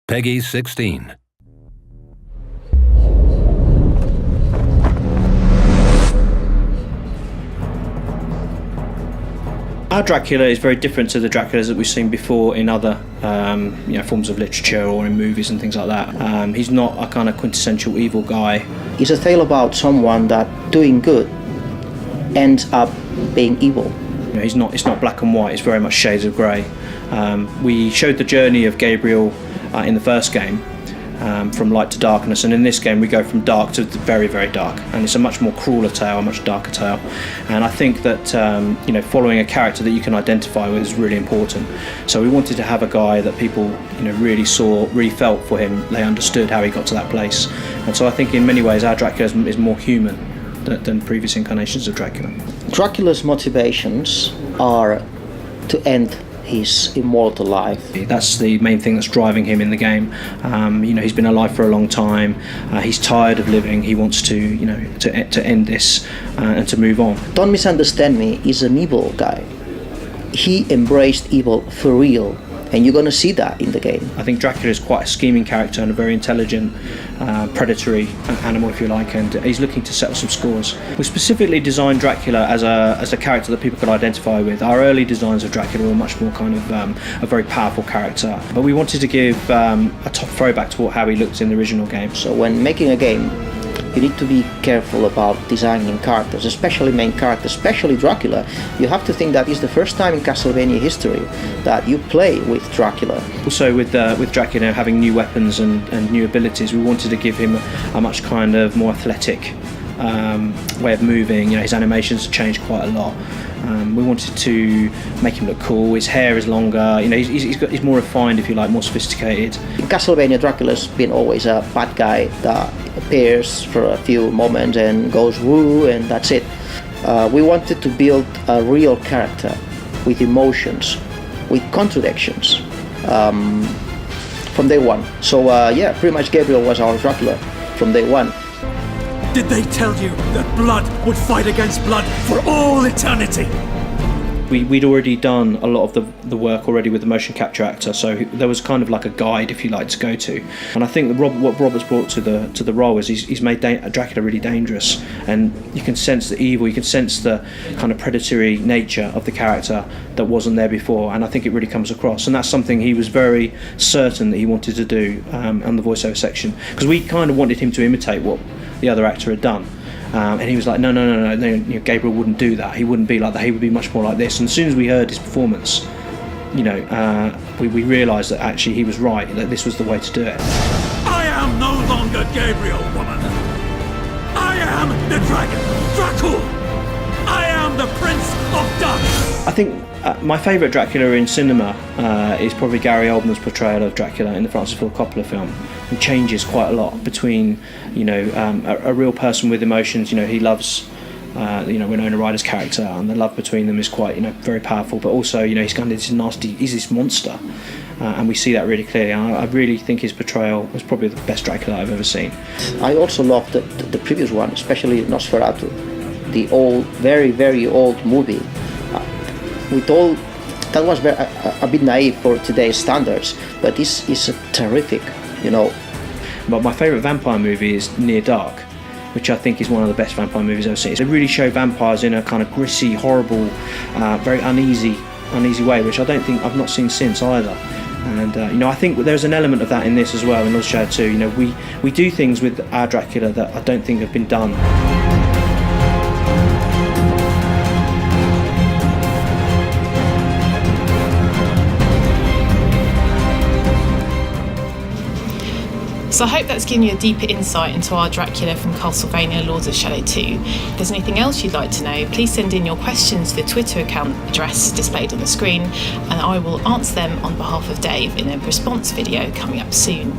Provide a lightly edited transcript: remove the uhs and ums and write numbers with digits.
Peggy 16. Our Dracula is very different to the Draculas that we've seen before in other forms of literature or in movies and things like that. He's not a kind of quintessential evil guy. It's a tale about someone that doing good ends up being evil. It's not black and white, it's very much shades of grey. We showed the journey of Gabriel in the first game, from light to darkness, and in this game we go from dark to very, very dark, and it's a much more crueler tale, a much darker tale. And I think that following a character that you can identify with is really important. So we wanted to have a guy that people really saw, really felt for him. They understood how he got to that place, and so I think in many ways our Dracula is more human than previous incarnations of Dracula. Dracula's motivations are to end his immortal life. That's the main thing that's driving him in the game. He's been alive for a long time. He's tired of living. He wants to end this and to move on. Don't misunderstand me. He's an evil guy. He embraced evil for real, and you're going to see that in the game. I think Dracula is quite a scheming character and a very intelligent, predatory animal, if you like, and he's looking to settle some scores. We specifically designed Dracula as a character that people could identify with. Our early designs of Dracula were much more kind of a very powerful character, but we wanted to give a top throwback to how he looked in the original game. So when making a game, you need to be careful about designing characters, especially main characters, especially Dracula. You have to think that it's the first time in Castlevania history that you play with Dracula. Also with Dracula having new weapons and new abilities, we wanted to give him a much kind of more athletic way of moving. His animations changed quite a lot. We wanted to make him look cool. His hair is longer. He's more refined, if you like, more sophisticated. In Castlevania, Dracula's been always a bad guy that appears for a few moments and goes woo, and that's it. We wanted to build a real character with emotions, with contradictions from day one. So pretty much Gabriel was our Dracula from day one. Did they tell you that blood would fight against blood for all eternity? We'd already done a lot of the work already with the motion capture actor, so there was kind of like a guide, if you like, to go to. And I think what Robert's brought to the role is he's made Dracula really dangerous, and you can sense the evil, you can sense the kind of predatory nature of the character that wasn't there before, and I think it really comes across. And that's something he was very certain that he wanted to do on the voiceover section, because we kind of wanted him to imitate what the other actor had done. And he was like, no, Gabriel wouldn't do that. He wouldn't be like that. He would be much more like this. And as soon as we heard his performance, we realised that actually he was right, that this was the way to do it. I am no longer Gabriel, woman. I am the dragon, Dracula. I am the Prince of Darkness. I think my favourite Dracula in cinema is probably Gary Oldman's portrayal of Dracula in the Francis Ford Coppola film. It changes quite a lot between, a real person with emotions. He loves, Winona Ryder's character, and the love between them is quite, very powerful. But also, he's kind of this nasty, he's this monster, and we see that really clearly. And I really think his portrayal was probably the best Dracula I've ever seen. I also loved the previous one, especially Nosferatu, the old, very, very old movie. That was a bit naive for today's standards, but this is terrific, But my favourite vampire movie is Near Dark, which I think is one of the best vampire movies I've ever seen. They really show vampires in a kind of gritty, horrible, very uneasy way, which I've not seen since either. And I think there's an element of that in this as well, in Nosferatu 2. We do things with our Dracula that I don't think have been done. So I hope that's given you a deeper insight into our Dracula from Castlevania Lords of Shadow 2. If there's anything else you'd like to know, please send in your questions to the Twitter account address displayed on the screen, and I will answer them on behalf of Dave in a response video coming up soon.